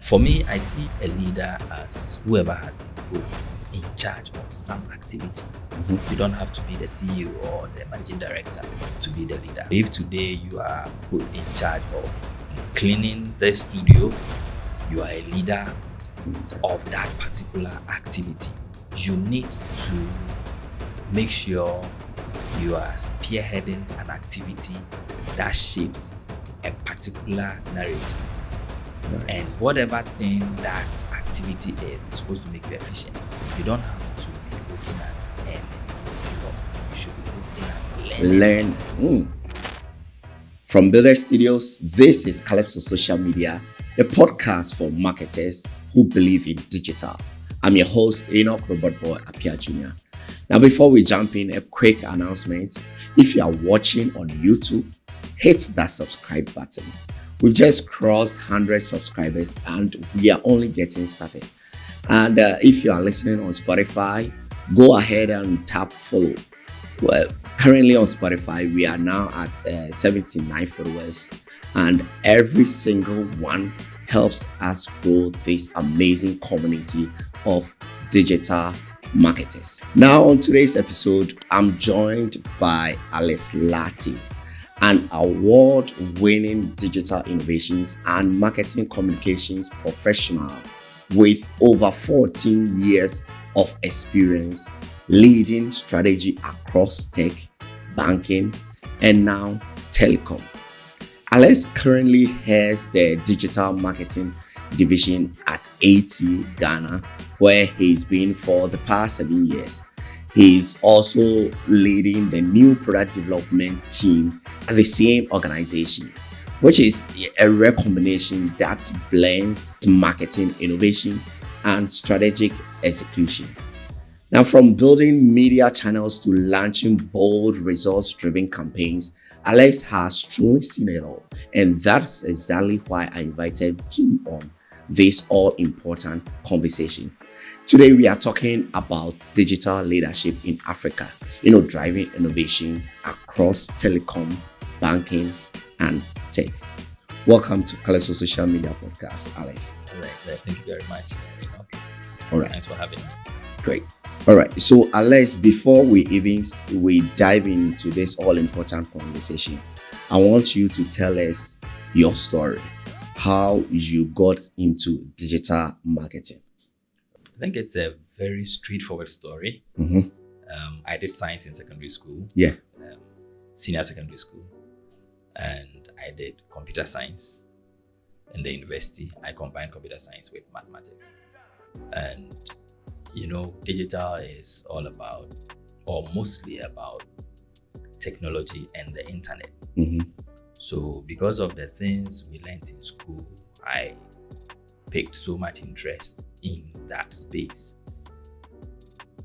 For me, I see a leader as whoever has been put in charge of some activity. You don't have to be the CEO or the managing director to be the leader. If today you are put in charge of cleaning the studio, you are a leader of that particular activity. You need to make sure you are spearheading an activity that shapes a particular narrative. Right. And whatever thing that activity is supposed to make you efficient. You don't have to be looking at earning a lot. You should be looking at learning. From Builder Studios, this is Calypso Social Media, the podcast for marketers who believe in digital. I'm your host, Enoch Robert Boy Apia Jr. Now, before we jump in, a quick announcement. If you are watching on YouTube, hit that subscribe button. We've just crossed 100 subscribers and we are only getting started. And if you are listening on Spotify, go ahead and tap follow. Well, currently on Spotify, we are now at 79 followers, and every single one helps us grow this amazing community of digital marketers. Now, on today's episode, I'm joined by Alex Lartey, an award-winning digital innovations and marketing communications professional with over 14 years of experience leading strategy across tech, banking, and now telecom. Alex currently heads the digital marketing division at AT Ghana, where he's been for the past 7 years. He's also leading the new product development team at the same organization, which is a rare combination that blends marketing innovation and strategic execution. Now, from building media channels to launching bold, results-driven campaigns, Alex has truly seen it all. And that's exactly why I invited him on this all-important conversation. Today, we are talking about digital leadership in Africa, driving innovation across telecom, banking, and tech. Welcome to Calypso Social Media Podcast, Alex. All right. Thank you very much. All right. Thanks for having me. Great. All right. So, Alex, before we dive into this all-important conversation, I want you to tell us your story, how you got into digital marketing. I think it's a very straightforward story. I did science in secondary school. Yeah. Senior secondary school. And I did computer science in the university. I combined computer science with mathematics. And, digital is all about, or mostly about, technology and the internet. So because of the things we learned in school, I picked so much interest in that space.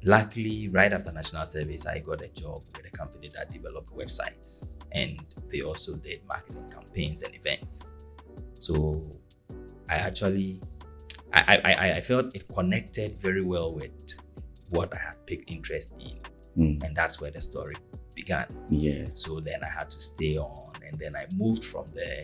Luckily, right after national service, I got a job with a company that developed websites, and they also did marketing campaigns and events. So I felt it connected very well with what I had picked interest in, and that's where the story began. Yeah. So then I had to stay on, and then I moved from there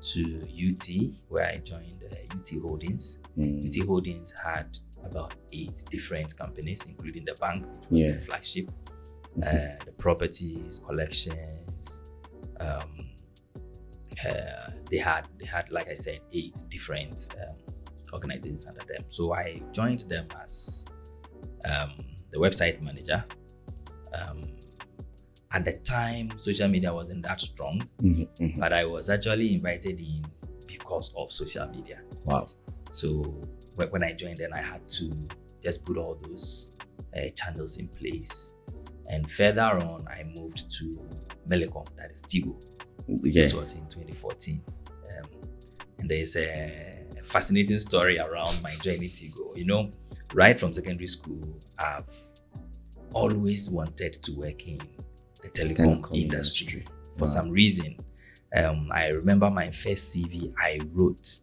to UT, where I joined UT Holdings. UT Holdings had about 8 different companies, including the bank, the flagship, the properties, collections. They had, like I said, 8 different organizations under them. So I joined them as the website manager. At the time, social media wasn't that strong, but I was actually invited in because of social media. Wow. So when I joined, then I had to just put all those channels in place. And further on, I moved to Millicom, that is Tigo. This was in 2014. And there's a fascinating story around my journey Tigo. Right from secondary school, I've always wanted to work in the telecom industry. For some reason. I remember my first CV I wrote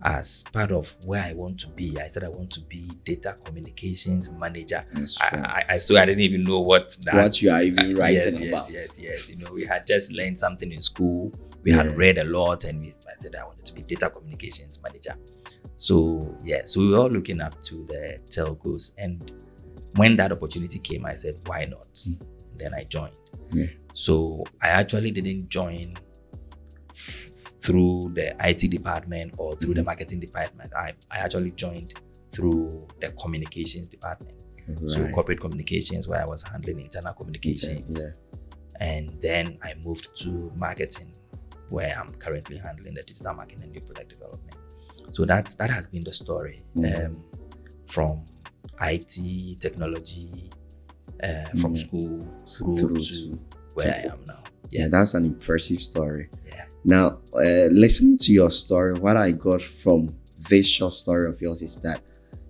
as part of where I want to be. I said I want to be data communications manager. I didn't even know what you are even writing about. Yes. We had just learned something in school We had read a lot, and I said I wanted to be data communications manager. So so we were all looking up to the telcos, and when that opportunity came, I said, why not? Then I joined. So I actually didn't join through the IT department or through the marketing department. I actually joined through the communications department. So corporate communications, where I was handling internal communications. And then I moved to marketing, where I'm currently handling the digital marketing and new product development. So that has been the story, from IT, technology, from school through to where I am now. Yeah, that's an impressive story. Yeah. Now, listening to your story, what I got from this short story of yours is that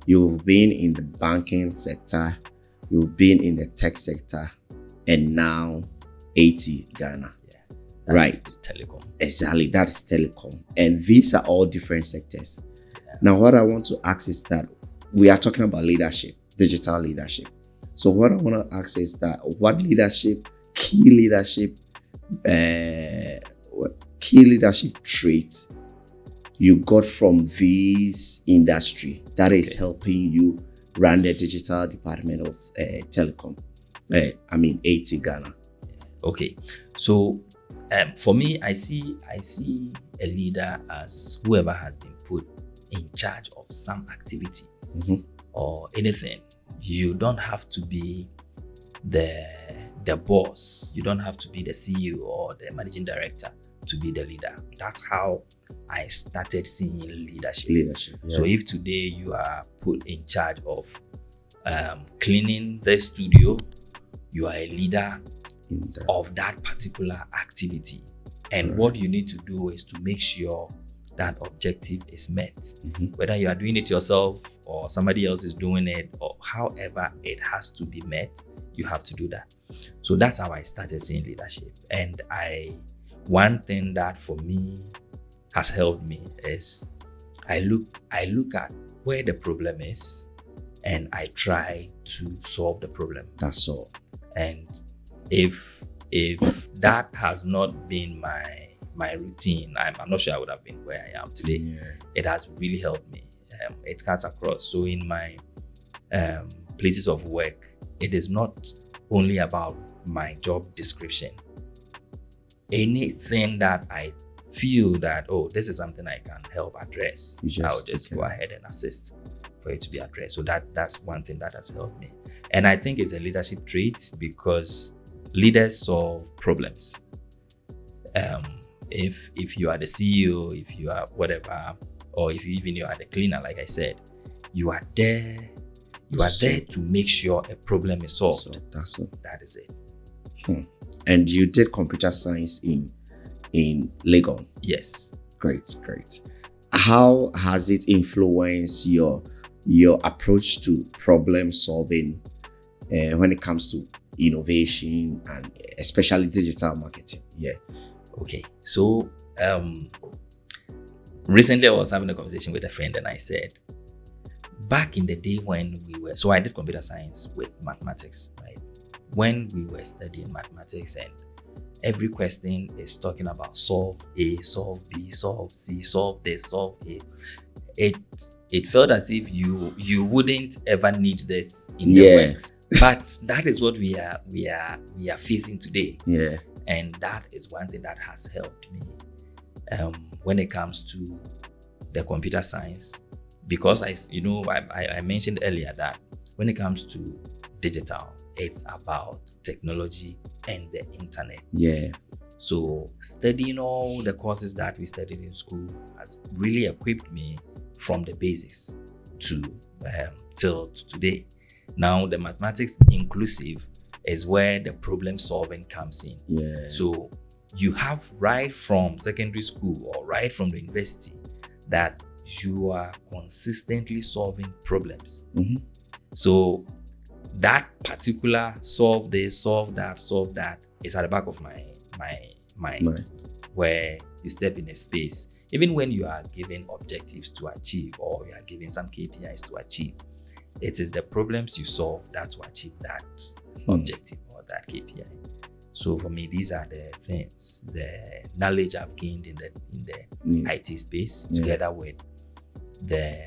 you've been in the banking sector, you've been in the tech sector, and now AT Ghana. Right. Telecom. Exactly. That is telecom. And these are all different sectors. Yeah. Now, what I want to ask is that we are talking about leadership, digital leadership. So what I want to ask is that what key leadership traits you got from this industry that is helping you run the digital department of telecom? AT Ghana. Okay. So for me, I see a leader as whoever has been put in charge of some activity or anything. You don't have to be the boss. You don't have to be the CEO or the managing director to be the leader. That's how I started seeing leadership. Yeah. So if today you are put in charge of cleaning the studio, you are a leader of that particular activity. And what you need to do is to make sure that objective is met. Whether you are doing it yourself or somebody else is doing it, or however it has to be met, you have to do that. So that's how I started seeing leadership. And one thing that for me has helped me is I look at where the problem is and I try to solve the problem. That's all. And if that has not been my routine, I'm not sure I would have been where I am today. Yeah. It has really helped me. It cuts across. So in my places of work, it is not only about my job description. Anything that I feel that, this is something I can help address, I'll just go ahead and assist for it to be addressed. So that's one thing that has helped me. And I think it's a leadership trait because leaders solve problems. If you are the CEO, if you are whatever, or if you are the cleaner, like I said, you are there to make sure a problem is solved. So that's all. That is it. And you did computer science in Legon? Yes. Great. How has it influenced your approach to problem solving when it comes to innovation and especially digital marketing? Yeah. Okay. So recently I was having a conversation with a friend and I said, back in the day when I did computer science with mathematics, right? When we were studying mathematics and every question is talking about solve A, solve B, solve C, solve this, solve A. It felt as if you wouldn't ever need this in the works. But that is what we are facing today. Yeah. And that is one thing that has helped me when it comes to the computer science, because I mentioned earlier that when it comes to digital, it's about technology and the internet. Yeah. So studying all the courses that we studied in school has really equipped me from the basics to till today. Now the mathematics inclusive is where the problem solving comes in. Yeah. So you have right from secondary school or right from the university that you are consistently solving problems. So that particular solve this, solve that is at the back of my mind, where you step in a space. Even when you are given objectives to achieve or you are given some KPIs to achieve, it is the problems you solve that will achieve that objective or that KPI. So for me, these are the things, the knowledge I've gained in the IT space, together with the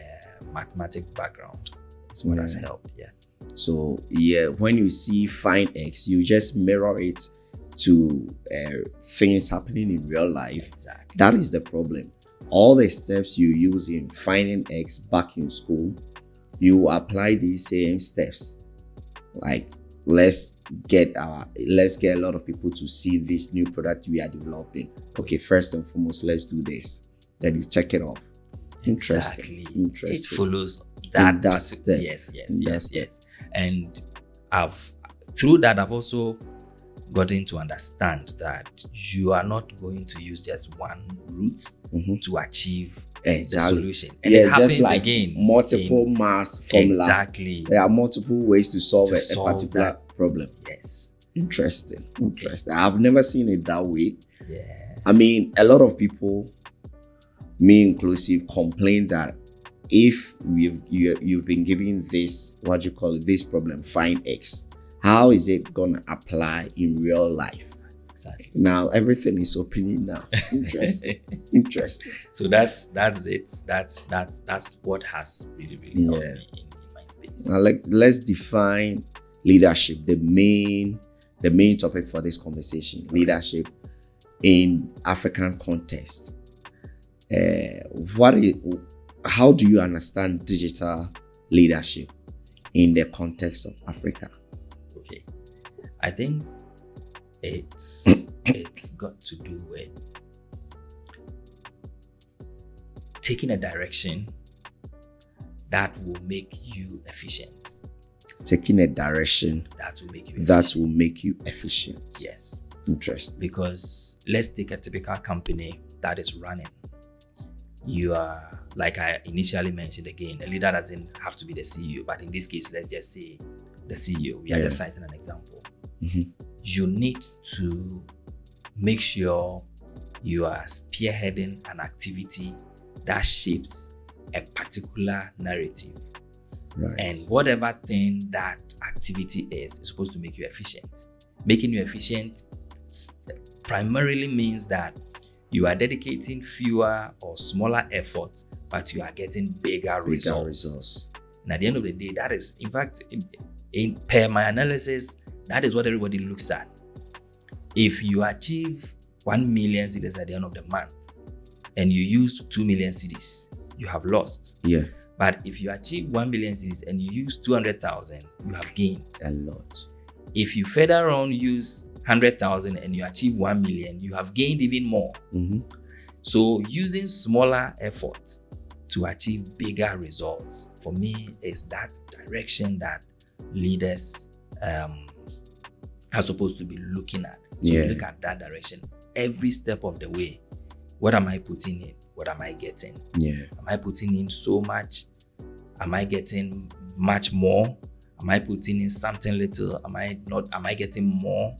mathematics background, is what has helped. Yeah. So when you see FindX, you just mirror it to things happening in real life. Exactly. That is the problem. All the steps you use in finding X back in school, you apply these same steps. Like, let's get a lot of people to see this new product we are developing. Okay, first and foremost, let's do this. Then you check it off. Interesting. It follows that step. Yes. And through that I've also gotten to understand that you are not going to use just one route to achieve the solution. And it happens just like again. Multiple mass formula. Exactly. There are multiple ways to solve a particular problem. Yes. Interesting. I've never seen it that way. Yeah. I mean, a lot of people, me inclusive, complain that if you've been given this, this problem, find X, how is it gonna apply in real life? Exactly. Now everything is opening now. Interesting. So that's it. That's what has really helped me in my space. Now let's define leadership. The main topic for this conversation: leadership in African context. How do you understand digital leadership in the context of Africa? Okay, I think it's got to do with taking a direction that will make you efficient. Taking a direction that will make you efficient. Yes. Interesting. Because let's take a typical company that is running. You are, like I initially mentioned again, a leader doesn't have to be the CEO, but in this case, let's just say the CEO. We are just citing an example. You need to make sure you are spearheading an activity that shapes a particular narrative. Right. And whatever thing that activity is supposed to make you efficient. Making you efficient primarily means that you are dedicating fewer or smaller efforts, but you are getting bigger results. And at the end of the day, that is, in fact, per my analysis, that is what everybody looks at. If you achieve 1 million cedis at the end of the month and you used 2 million cedis, you have lost. Yeah. But if you achieve 1 million cedis and you use 200,000, you have gained a lot. If you further on use 100,000 and you achieve 1 million, you have gained even more. So using smaller efforts to achieve bigger results, for me, is that direction that leaders are supposed to be looking at. So look at that direction every step of the way. What am I putting in? What am I getting? Am I putting in so much? Am I getting much more? Am I putting in something little? Am I getting more?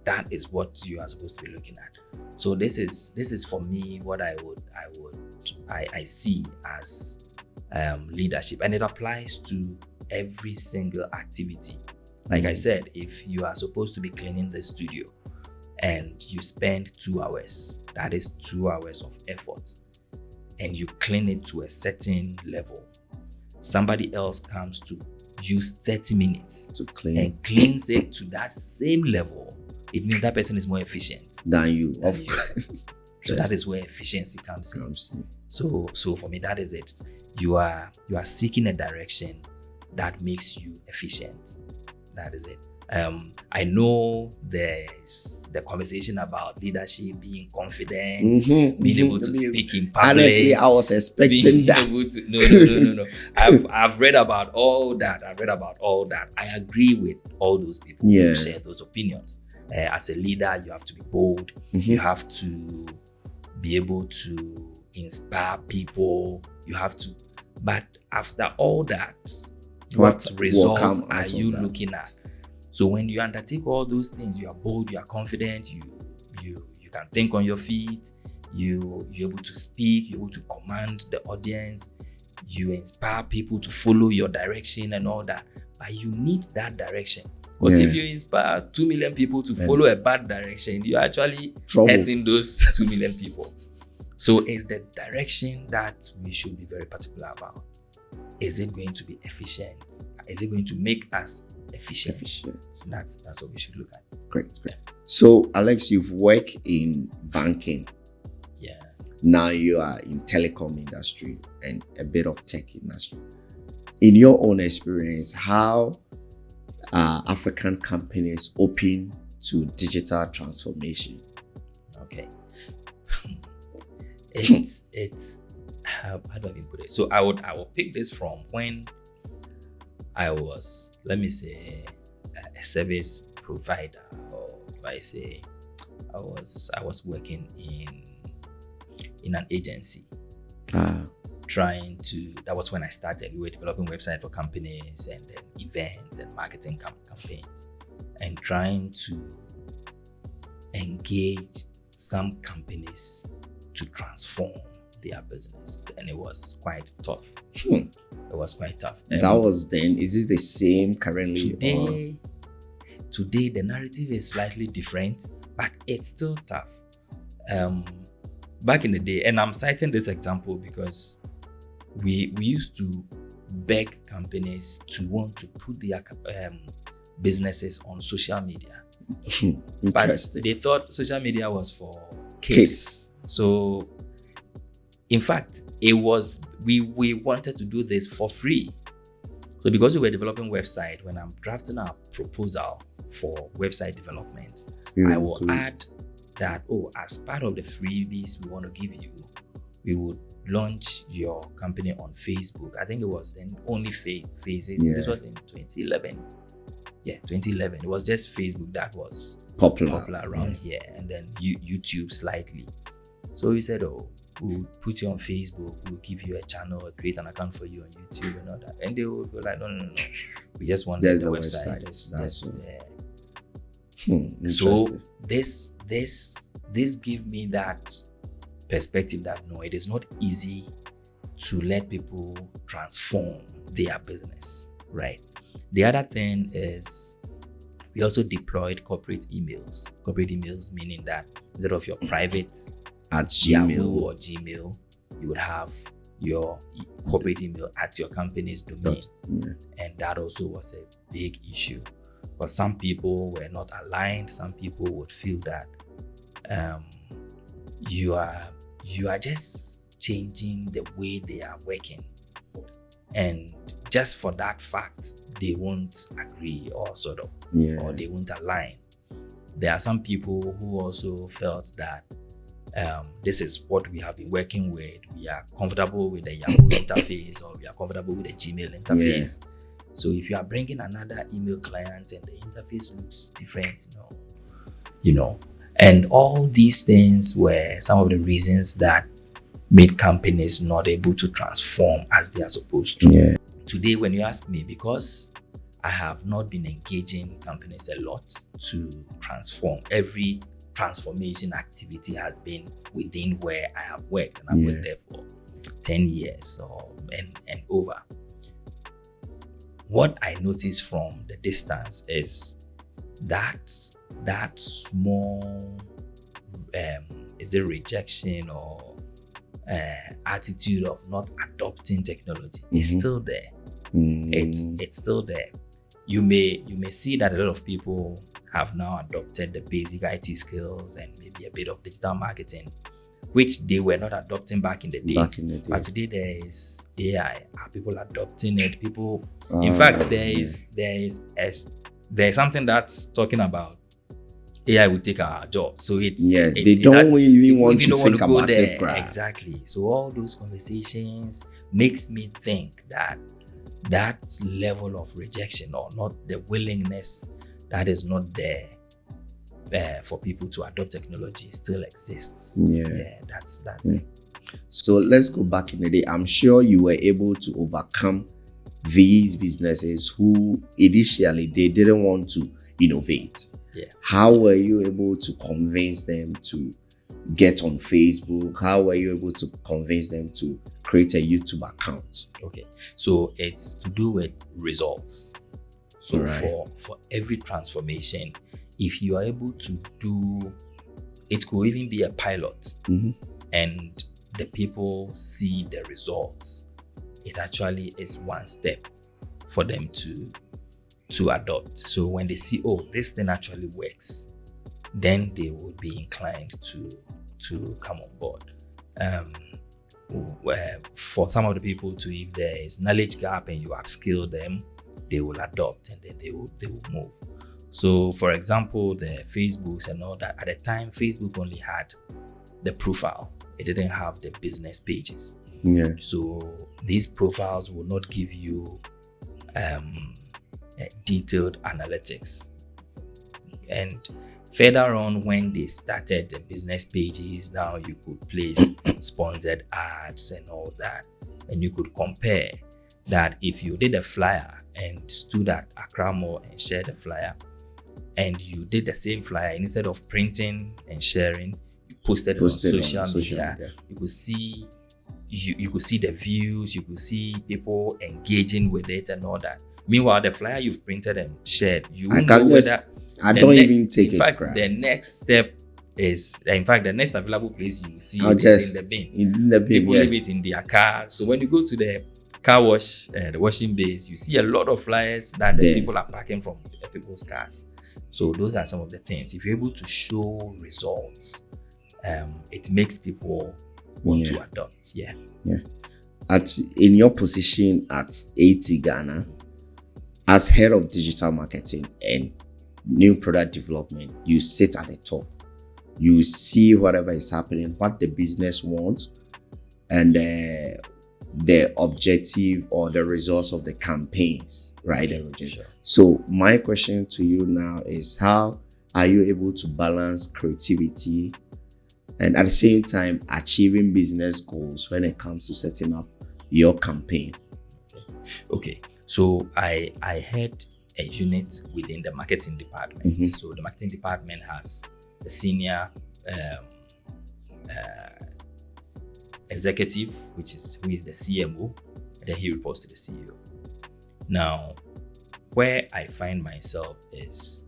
That is what you are supposed to be looking at. So this is for me what I see as leadership, and it applies to every single activity. Like I said, if you are supposed to be cleaning the studio and you spend 2 hours, that is 2 hours of effort, and you clean it to a certain level, somebody else comes to use 30 minutes to clean and cleans it to that same level, it means that person is more efficient than you. So that is where efficiency comes in. So for me, that is it. You are seeking a direction that makes you efficient. That is it. I know there's the conversation about leadership, being confident, being able to speak in public. Honestly, I was expecting that. No. I've read about all that. I agree with all those people who share those opinions. As a leader, you have to be bold. You have to be able to inspire people. You have to. But after all that, what results are you looking at? So when you undertake all those things, you are bold, you are confident, you can think on your feet, you're able to speak, you're able to command the audience, you inspire people to follow your direction and all that. But you need that direction. Because if you inspire 2 million people to follow a bad direction, you're actually hurting those 2 million people. So it's the direction that we should be very particular about. Is it going to be efficient? Is it going to make us efficient? That's what we should look at. Great. So Alex, you've worked in banking. Yeah. Now you are in telecom industry and a bit of tech industry. In your own experience, how are African companies open to digital transformation? Okay. It's how do I put it? So I will pick this from when I was, let me say, a service provider, or if I say I was working in an agency. That was when I started. We were developing websites for companies and then events and marketing campaigns, and trying to engage some companies to transform their business, and it was quite tough. It was quite tough. That was then. Is it the same currently? Today the narrative is slightly different, but it's still tough. Back in the day, and I'm citing this example because we used to beg companies to want to put their businesses on social media. But they thought social media was for kids. So in fact, it was we wanted to do this for free. So because we were developing website, when I'm drafting a proposal for website development, I will add that, as part of the freebies we want to give you, we would launch your company on Facebook. I think it was then only Facebook. Yeah. This was in 2011. Yeah, 2011. It was just Facebook that was popular around here, and then YouTube slightly. So we said, we'll put you on Facebook, we'll give you a channel, create an account for you on YouTube and all that. And they would be like, no. We just want the website. So this give me that perspective that no, it is not easy to let people transform their business, right? The other thing is we also deployed corporate emails. Corporate emails meaning that instead of your private at Yahoo or Gmail, you would have your corporate email at your company's domain. And that also was a big issue because some people were not aligned. Some people would feel that you are just changing the way they are working, and just for that fact they won't agree or or they won't align. There are some people who also felt that this is what we have been working with. We are comfortable with the Yahoo interface, or we are comfortable with the Gmail interface. So if you are bringing another email client and the interface looks different, and all these things were some of the reasons that made companies not able to transform as they are supposed to. Today, when you ask me, because I have not been engaging companies a lot to transform, every transformation activity has been within where I have worked, and I've worked there for 10 years and over. What I noticed from the distance is that small is a rejection or attitude of not adopting technology is still there. It's still there. You may see that a lot of people have now adopted the basic IT skills and maybe a bit of digital marketing, which they were not adopting back in the day. But today there is AI. Are people adopting it? In fact, there's something that's talking about AI will take our job. So they don't even want to think about it. Exactly. So all those conversations makes me think that level of rejection, or not the willingness, that is not there for people to adopt technology, still exists. That's it. So let's go back in the day. I'm sure you were able to overcome these businesses who initially they didn't want to innovate. How were you able to convince them to get on Facebook? How were you able to convince them to create a YouTube account? Okay, so it's to do with results. So for every transformation, if you are able to do, it could even be a pilot, and the people see the results, it actually is one step for them to adopt. So when they see, oh, this thing actually works, then they would be inclined to come on board. For some of the people too, if there is knowledge gap and you upskill them, they will adopt, and then they will move. So for example, the Facebooks and all that, at the time Facebook only had the profile, it didn't have the business pages. So these profiles will not give you detailed analytics. And further on, when they started the business pages, now you could place sponsored ads and all that, and you could compare that. If you did a flyer and stood at Accra Mall and shared the flyer, and you did the same flyer, instead of printing and sharing, you posted it on social media. You could see you could see the views, you could see people engaging with it and all that. Meanwhile, the flyer you've printed and shared, you won't know whether. I don't even take it. In fact, the next step is, the next available place you will see it is in the bin. In the bin, people leave it in their car. So when you go to the car wash, the washing bays, you see a lot of flyers that the people are packing from people's cars. So those are some of the things. If you're able to show results, it makes people want to adopt. In your position at AT Ghana, as head of digital marketing and new product development, you sit at the top. You see whatever is happening, what the business wants, and the objective or the results of the campaigns, right? Sure. So my question to you now is, how are you able to balance creativity and at the same time achieving business goals when it comes to setting up your campaign? Okay. So I had a unit within the marketing department. So the marketing department has a senior executive, who is the CMO, and then he reports to the CEO. Now, where I find myself is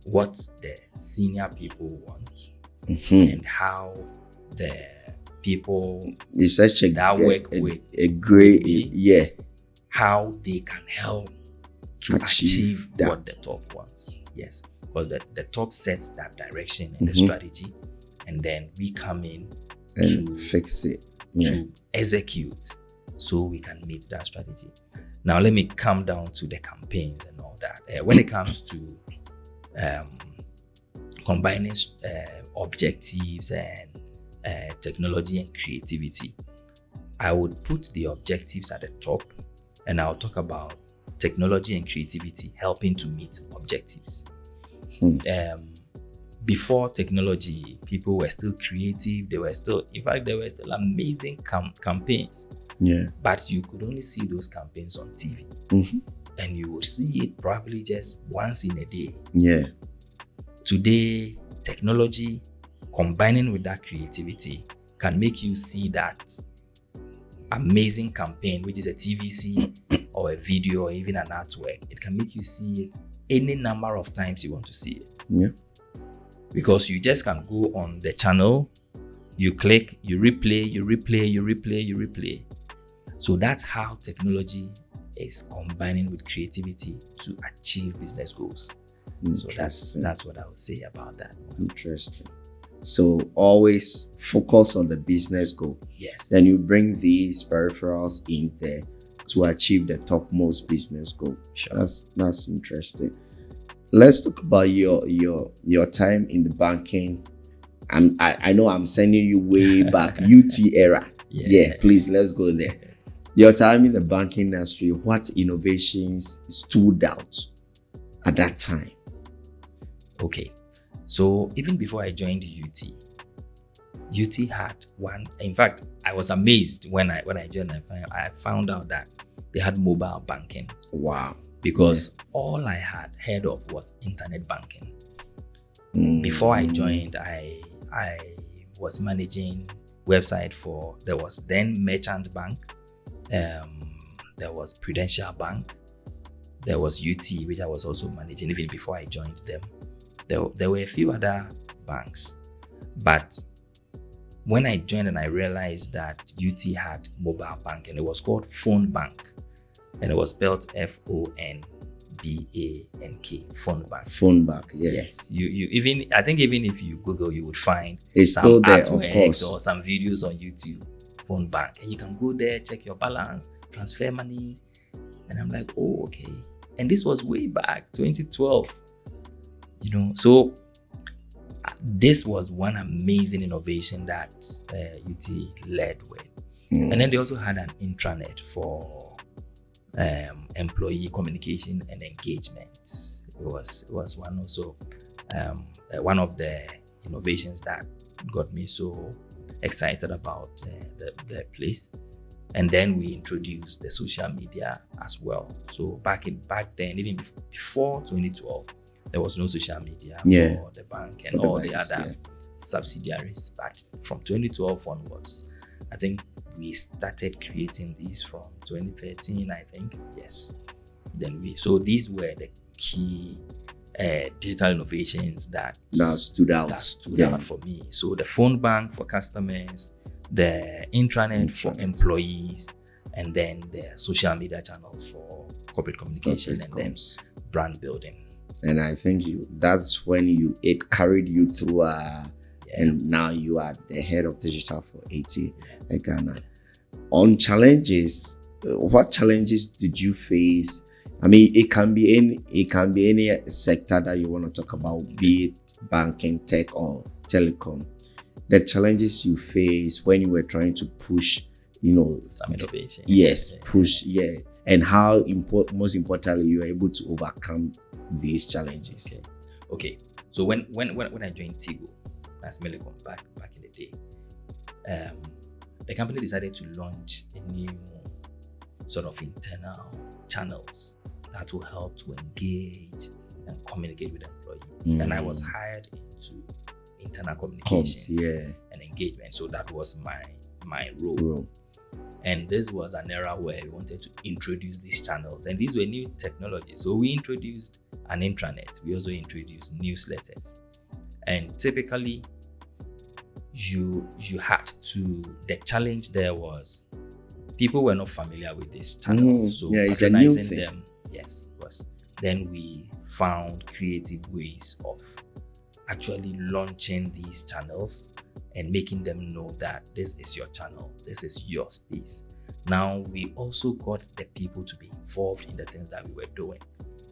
what the senior people want and how the people that work with a great how they can help to achieve what the top wants. Yes, because the top sets that direction and the strategy, and then we come in and to fix it, to execute, so we can meet that strategy. Now let me come down to the campaigns and all that. When it comes to combining objectives and technology and creativity, I would put the objectives at the top, and I'll talk about technology and creativity helping to meet objectives. Before technology, people were still creative. There were still amazing campaigns. But you could only see those campaigns on TV. And you would see it probably just once in a day. Today, technology combining with that creativity can make you see that amazing campaign, which is a TVC or a video or even an artwork. It can make you see it any number of times you want to see it. Because you just can go on the channel, you click, you replay. So that's how technology is combining with creativity to achieve business goals. So that's what I would say about that. Interesting. So always focus on the business goal. Yes. Then you bring these peripherals in there to achieve the topmost business goal. Sure. That's interesting. Let's talk about your time in the banking. I know I'm sending you way back, UT era. Please, let's go there. Your time in the banking industry, what innovations stood out at that time? Okay. So even before I joined UT had one. In fact, I was amazed when I joined. I found out that they had mobile banking. Wow! Because all I had heard of was internet banking. Before I joined, I was managing website for. There was then Merchant Bank. There was Prudential Bank. There was UT, which I was also managing even before I joined them. There were a few other banks, but when I joined and I realized that UT had mobile bank and it was called Phone Bank, and it was spelled FONBANK, Phone Bank. Phone Bank, yeah. Yes, you even, I think even if you Google, you would find it's some still there, of artworks course, or some videos on YouTube. Phone Bank, and you can go there, check your balance, transfer money, and I'm like, oh, okay. And this was way back 2012, so this was one amazing innovation that UT led with. And then they also had an intranet for employee communication and engagement. It was one also one of the innovations that got me so excited about the place. And then we introduced the social media as well. So back then, even before 2012, there was no social media for the bank and all the other subsidiaries. But from 2012 onwards, I think we started creating these from 2013, I think. Yes. So these were the key digital innovations that stood out for me. So the phone bank for customers, the intranet for employees, and then the social media channels for corporate communication and then brand building. And I think that's when it carried you through and now you are the head of digital for AT Ghana. On challenges, what challenges did you face? I mean, it can be any sector that you want to talk about, be it banking, tech, or telecom. The challenges you face when you were trying to push, some innovation. Yes, and how most importantly you were able to overcome these challenges. Okay. So when I joined Tigo as Millicom back in the day, the company decided to launch a new sort of internal channels that will help to engage and communicate with employees. And I was hired into internal communications and engagement. So that was my role. And this was an era where we wanted to introduce these channels, and these were new technologies. So we introduced an intranet. We also introduced newsletters. And typically, you had to, the challenge there was people were not familiar with these channels. So it's a new thing. Them, yes, it was. Then we found creative ways of actually launching these channels and making them know that this is your channel, this is your space. Now, we also got the people to be involved in the things that we were doing.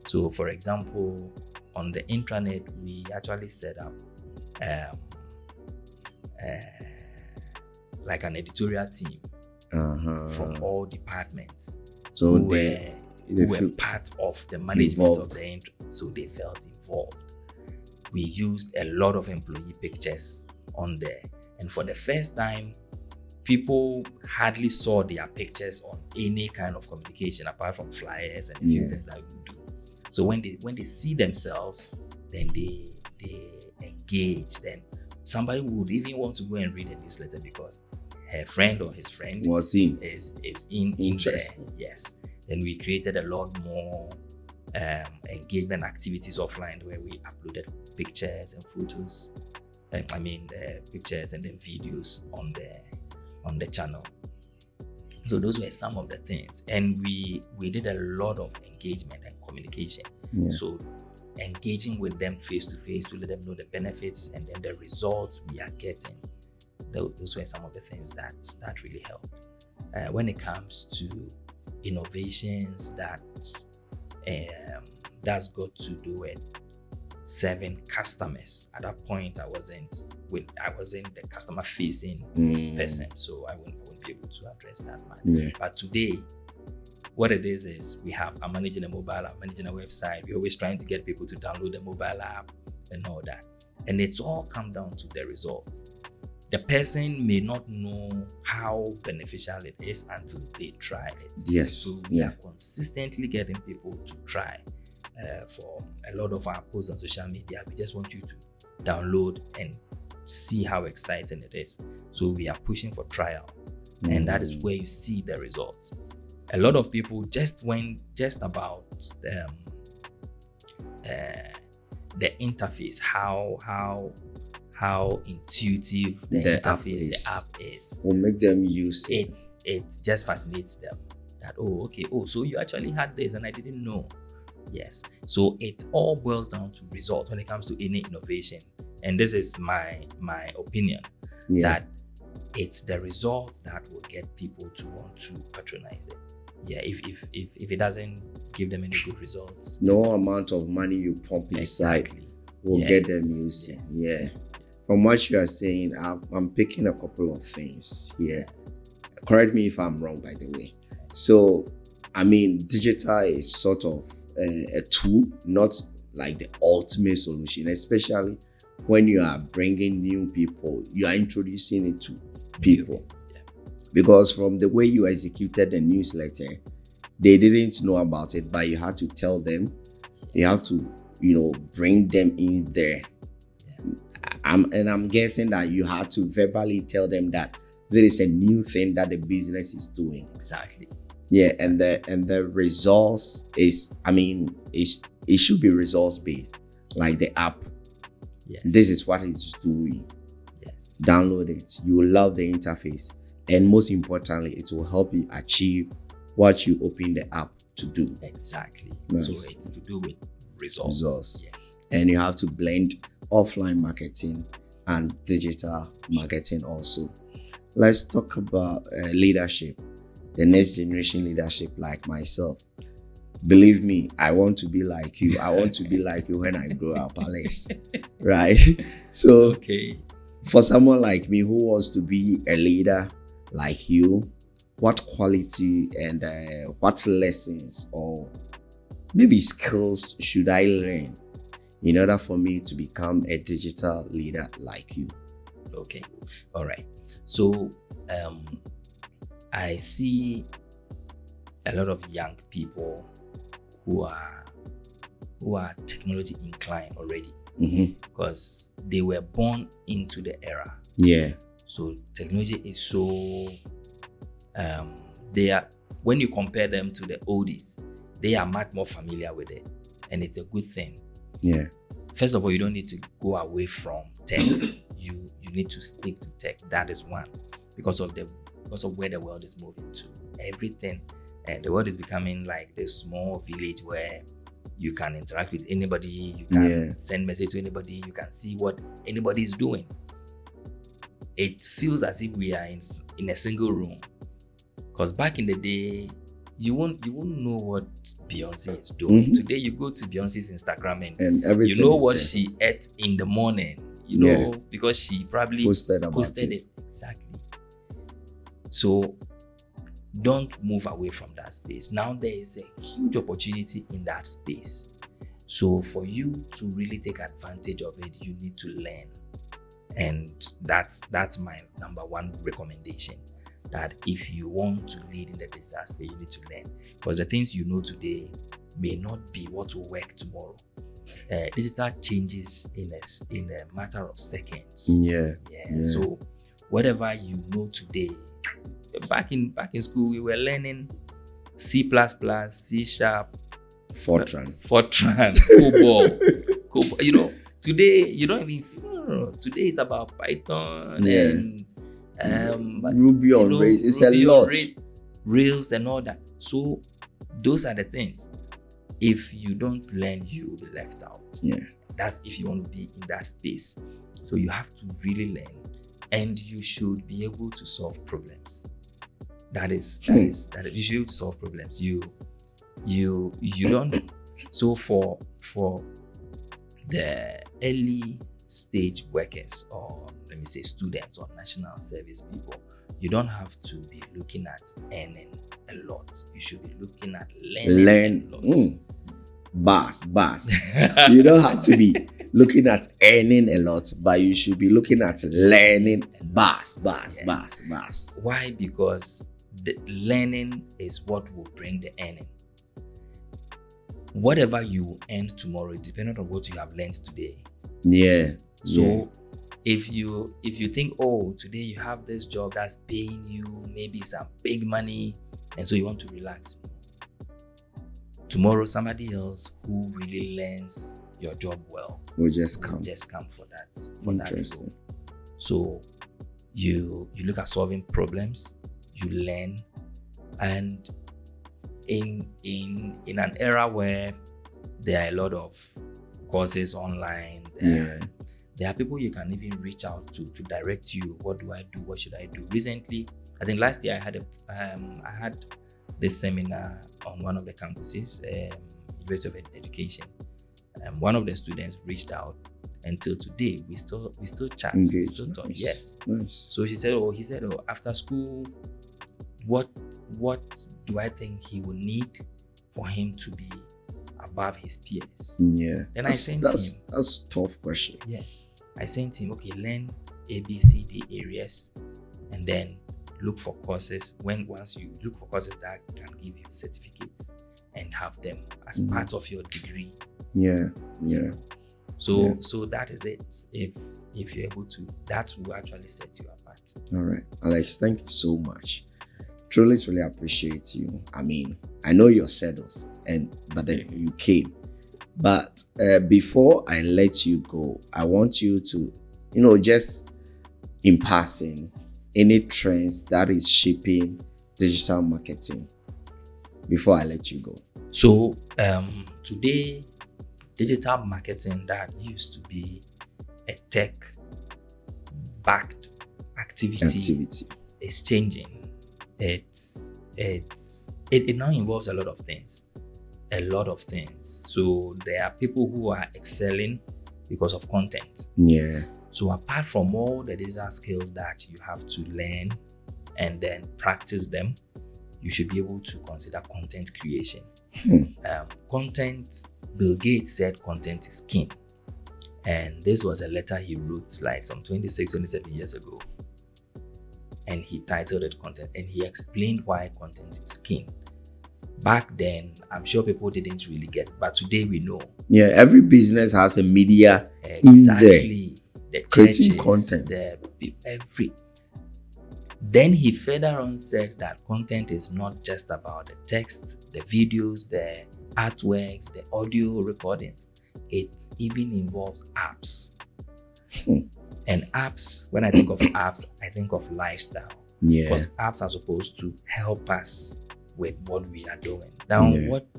So, for example, on the intranet, we actually set up like an editorial team from all departments so who were part of the management of the intranet, so they felt involved. We used a lot of employee pictures on there, and for the first time, people hardly saw their pictures on any kind of communication apart from flyers and a few things that we do. So when they see themselves, then they engage. Then somebody would even want to go and read a newsletter because her friend or his friend was in there. Yes. Then we created a lot more engagement activities offline where we uploaded pictures and photos. Pictures and then videos on the channel. So those were some of the things, and we did a lot of engagement and communication. So engaging with them face to face to let them know the benefits and then the results we are getting. Those were some of the things that really helped. When it comes to innovations that's got to do with serving customers. At that point, I wasn't the customer facing person, so I wouldn't be able to address that much. But today, what it is I'm managing a mobile app, managing a website. We're always trying to get people to download the mobile app and all that. And it's all come down to the results. The person may not know how beneficial it is until they try it. Yes. So we are consistently getting people to try. For a lot of our posts on social media, we just want you to download and see how exciting it is. So we are pushing for trial, and that is where you see the results. a lot of people just about the interface, how intuitive the app is. Will make them use it. It just fascinates them that, so you actually had this and I didn't know. Yes. So it all boils down to results when it comes to any innovation. And this is my opinion, that it's the results that will get people to want to patronize it. Yeah, if it doesn't give them any good results, no amount of money you pump inside will get them using. Yeah. From what you are saying, I'm picking a couple of things here. Correct me if I'm wrong, by the way. So, I mean, digital is sort of a tool, not like the ultimate solution, especially when you are bringing new people, you are introducing it to people. Because from the way you executed the newsletter, they didn't know about it, but you had to tell them. You have to, bring them in there. I'm guessing that you had to verbally tell them that there is a new thing that the business is doing. Exactly. Yeah, and the results is, it should be results based, like the app. Yes. This is what it's doing. Yes. Download it. You will love the interface. And most importantly, it will help you achieve what you open the app to do. Exactly. Nice. So it's to do with results. Yes. And you have to blend offline marketing and digital marketing also. Let's talk about leadership, the next generation leadership like myself. Believe me, I want to be like you. I want to be like you when I grow up, Alex. Right? So, for someone like me who wants to be a leader like you, what quality and what lessons or maybe skills should I learn in order for me to become a digital leader like you? Okay. All right. So, I see a lot of young people who are technology inclined already, because they were born into the era. Yeah. So technology is so when you compare them to the oldies, they are much more familiar with it, and it's a good thing. Yeah. First of all, you don't need to go away from tech. You need to stick to tech. That is one, because of where the world is moving to. Everything, and the world is becoming like this small village where you can interact with anybody, you can send message to anybody, you can see what anybody is doing. It feels as if we are in a single room. Because back in the day, you won't know what Beyonce is doing. Today, you go to Beyonce's Instagram and everything, you know what she ate in the morning. Because she probably posted it. Exactly. So don't move away from that space. Now there is a huge opportunity in that space. So for you to really take advantage of it, you need to learn. And that's my number one recommendation. That if you want to lead in the digital space, you need to learn. Because the things you know today may not be what will work tomorrow. Digital changes in a matter of seconds. Yeah. So whatever you know today, back in school we were learning C++, C#, Fortran, COBOL. Today you don't even. No. Today it's about Python and Ruby on Rails. It's a lot. Rails and all that. So those are the things. If you don't learn, you will be left out. Yeah. That's if you want to be in that space. So you have to really learn, and you should be able to solve problems. That is you should be able to solve problems. You don't. So for the early stage workers, or let me say students or national service people, you don't have to be looking at earning a lot. You should be looking at learning a lot. Bars. You don't have to be looking at earning a lot, but you should be looking at learning bars. Why? Because the learning is what will bring the earning. Whatever you earn tomorrow, depending on what you have learned today. Yeah. So if you think, today you have this job that's paying you maybe some big money, And so you want to relax. Tomorrow, somebody else who really learns your job well will just come for that role. So you look at solving problems, you learn, and in an era where there are a lot of courses online, there are people you can even reach out to direct you. What do I do? What should I do? Recently, I think last year, I had this seminar on one of the campuses, University of Education. One of the students reached out, and till today we still chat, we still talk. Nice. Yes. Nice. So he said, after school, what do I think he will need for him to be above his peers? Yeah. Then that's a tough question. Yes. I sent him, okay, learn ABCD areas, and then look for courses. Once you look for courses that can give you certificates and have them as part of your degree. Yeah. So that is it. If you're able to, that will actually set you apart. All right, Alex, thank you so much. Truly appreciate you. I mean, I know you're settled, but then you came. But before I let you go, I want you to, just in passing, any trends that is shaping digital marketing before I let you go. So today, digital marketing that used to be a tech-backed activity is changing. It now involves a lot of things. So there are people who are excelling because of content. Yeah. So apart from all the digital skills that you have to learn and then practice them, you should be able to consider content creation. Content, Bill Gates said content is king. And this was a letter he wrote like some 27 years ago. And he titled it Content, and he explained why content is king. Back then, I'm sure people didn't really get it, but today we know. Yeah, every business has a media exactly. The creating churches, content. Then he further on said that content is not just about the text, the videos, the artworks, the audio recordings. It even involves apps. And apps, when I think of apps, I think of lifestyle. Yeah. Because apps are supposed to help us with what we are doing. Now,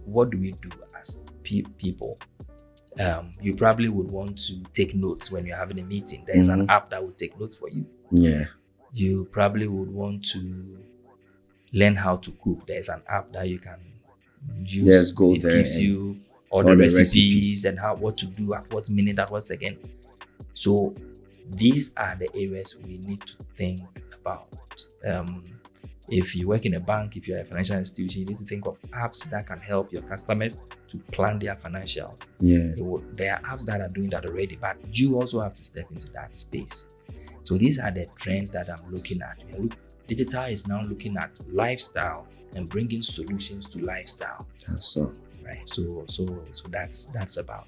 what do we do as people? You probably would want to take notes when you're having a meeting. There's an app that will take notes for you. Yeah. You probably would want to learn how to cook. There's an app that you can use. Yes, go there. It gives you all the recipes and what to do at what minute, at what second. So these are the areas we need to think about. If you work in a bank, if you're a financial institution, you need to think of apps that can help your customers to plan their financials. Yeah. There are apps that are doing that already, but you also have to step into that space. So these are the trends that I'm looking at. Digital is now looking at lifestyle and bringing solutions to lifestyle. So, right. So that's about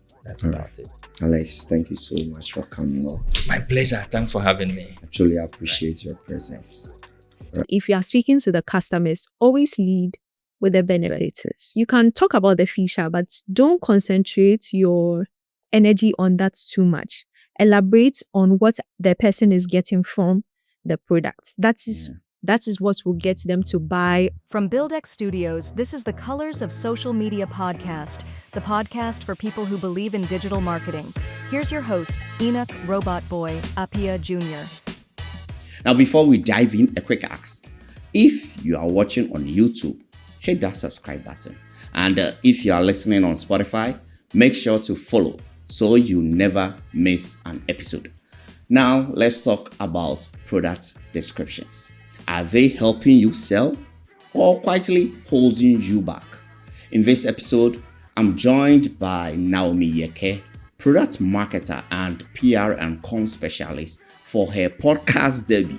it. Alex, thank you so much for coming on. My pleasure. Thanks for having me. I truly appreciate your presence. If you are speaking to the customers, always lead with the benefits. You can talk about the feature, but don't concentrate your energy on that too much. Elaborate on what the person is getting from the product. That is what will get them to buy. From BuildX Studios, this is the Colors of Social Media podcast, the podcast for people who believe in digital marketing. Here's your host, Enoch Robot Boy Appiah Jr. Now, before we dive in, a quick ask. If you are watching on YouTube, hit that subscribe button. And if you are listening on Spotify, make sure to follow so you never miss an episode. Now, let's talk about product descriptions. Are they helping you sell or quietly holding you back? In this episode, I'm joined by Naomi Yeke, product marketer and PR and comm specialist, for her podcast debut.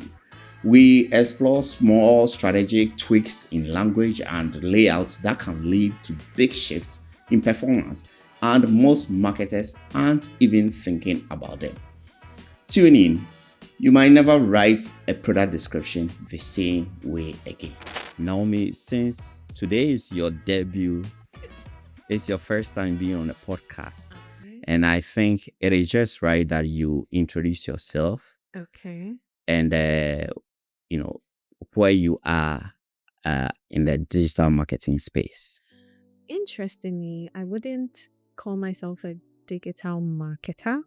We explore small strategic tweaks in language and layouts that can lead to big shifts in performance, and most marketers aren't even thinking about them. Tune in. You might never write a product description the same way again. Naomi, since today is your debut, it's your first time being on a podcast. And I think it is just right that you introduce yourself. Okay. And, where you are in the digital marketing space. Interestingly, I wouldn't call myself a digital marketer,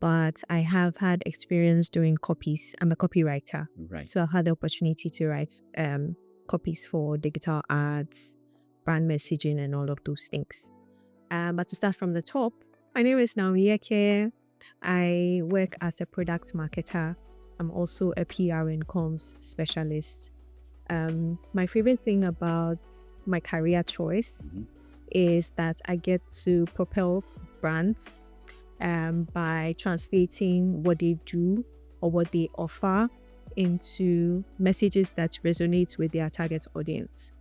but I have had experience doing copies. I'm a copywriter. Right. So I've had the opportunity to write copies for digital ads, brand messaging, and all of those things. But to start from the top, my name is Naomi Eke. I work as a product marketer. I'm also a PR and comms specialist. My favorite thing about my career choice is that I get to propel brands by translating what they do or what they offer into messages that resonate with their target audience.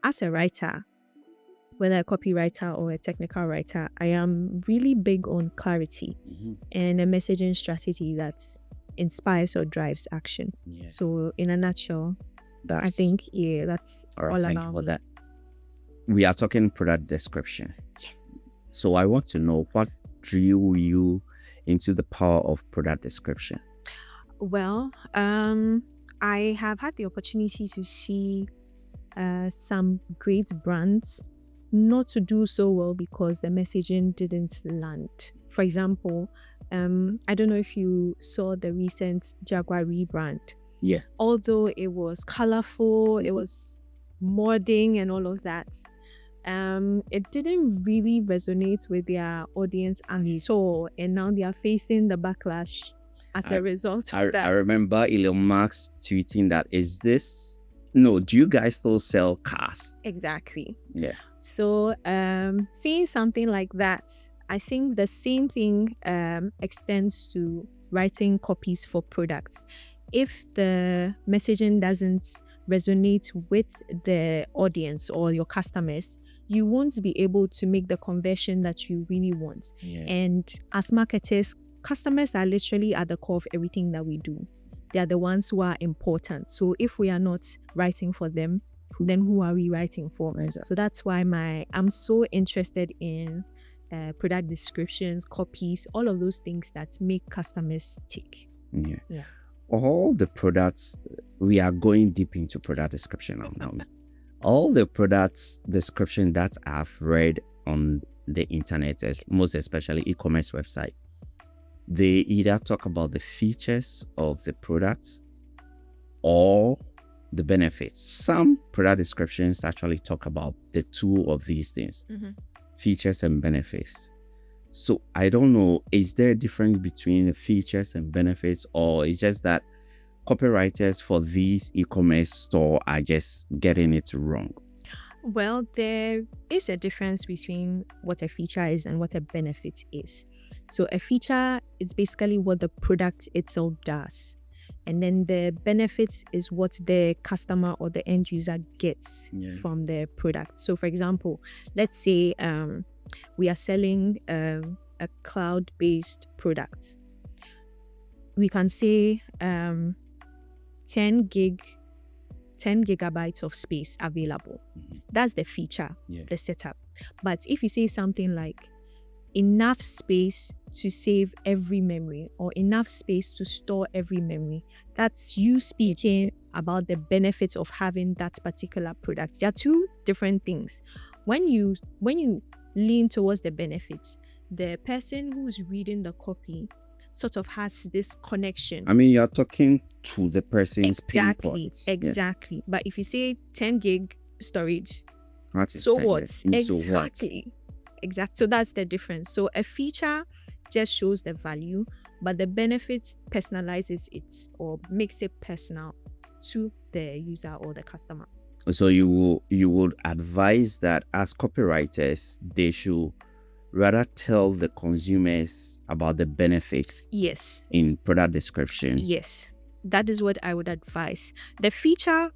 As a writer, whether a copywriter or a technical writer, I am really big on clarity and a messaging strategy that inspires or drives action. Yeah. So in a nutshell, I think that's all about. Thank you for that. We are talking product description. Yes. So I want to know, what drew you into the power of product description? Well, I have had the opportunity to see some great brands not to do so well because the messaging didn't land. For example, I don't know if you saw the recent Jaguar rebrand. Yeah. Although it was colorful, it was modding and all of that, it didn't really resonate with their audience at all. And now they are facing the backlash as a result of that. I remember Elon Musk tweeting that, do you guys still sell cars? Exactly. Yeah. So seeing something like that, I think the same thing extends to writing copies for products. If the messaging doesn't resonate with the audience or your customers, you won't be able to make the conversion that you really want. Yeah. And as marketers, customers are literally at the core of everything that we do. They are the ones who are important. So if we are not writing for them, then who are we writing for? Exactly. So that's why I'm so interested in product descriptions, copies, all of those things that make customers tick. Yeah. All the products, we are going deep into product description now. All the products description that I've read on the internet, most especially e-commerce website, they either talk about the features of the products or the benefits. Some product descriptions actually talk about the two of these things, features and benefits. So I don't know, is there a difference between the features and benefits, or it's just that copywriters for these e-commerce store are just getting it wrong? Well, there is a difference between what a feature is and what a benefit is. So a feature is basically what the product itself does. And then the benefits is what the customer or the end user gets from the product. So for example, let's say we are selling a cloud-based product. We can say 10 gigabytes of space available. That's the feature, the setup. But if you say something like enough space to save every memory or enough space to store every memory, that's you speaking about the benefits of having that particular product. There are two different things. When you lean towards the benefits, the person who's reading the copy sort of has this connection. I mean, you're talking to the person's pain points. Exactly. But if you say 10 gig storage, so what? Exactly. So that's the difference. So a feature just shows the value, but the benefit personalizes it or makes it personal to the user or the customer. So you would advise that as copywriters, they should rather tell the consumers about the benefits. Yes. In product description. Yes. That is what I would advise. The feature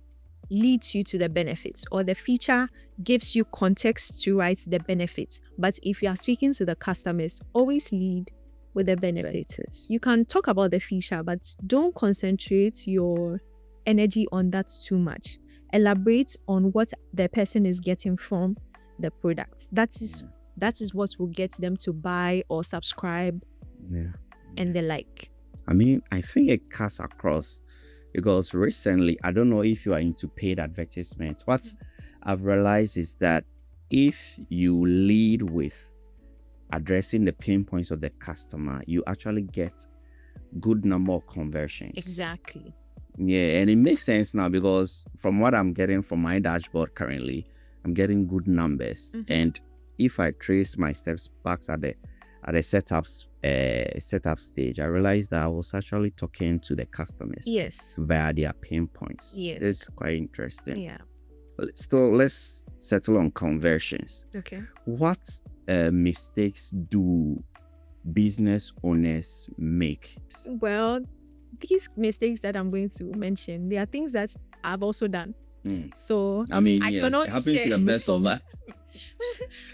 leads you to the benefits, or the feature gives you context to write the benefits. But if you are speaking to the customers, always lead with the benefits. You can talk about the feature, but don't concentrate your energy on that too much. elaborate on what the person is getting from the product. That is what will get them to buy or subscribe and the like. I mean, I think it cuts across because recently, I don't know if you are into paid advertisements. What I've realized is that if you lead with addressing the pain points of the customer, you actually get good number of conversions. Exactly. Yeah, and it makes sense now because from what I'm getting from my dashboard currently, I'm getting good numbers. And if I trace my steps back at the setup stage, I realized that I was actually talking to the customers. Yes. Via their pain points. Yes. It's quite interesting. Yeah. So let's settle on conversions. Okay. What mistakes do business owners make? Well, these mistakes that I'm going to mention, they are things that I've also done. So I mean, I yeah, cannot it happens share to the best of us.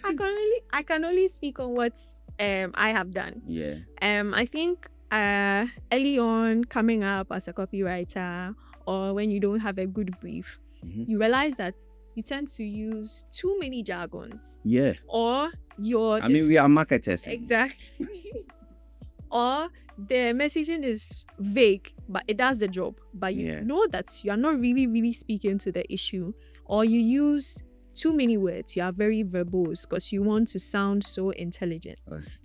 I can only speak on what I have done. Yeah. I think early on, coming up as a copywriter, or when you don't have a good brief, you realize that you tend to use too many jargons. Yeah. Or I mean, we are marketers. Exactly. Or the messaging is vague, but it does the job. But you know that you are not really speaking to the issue. Or you use too many words. You are very verbose because you want to sound so intelligent.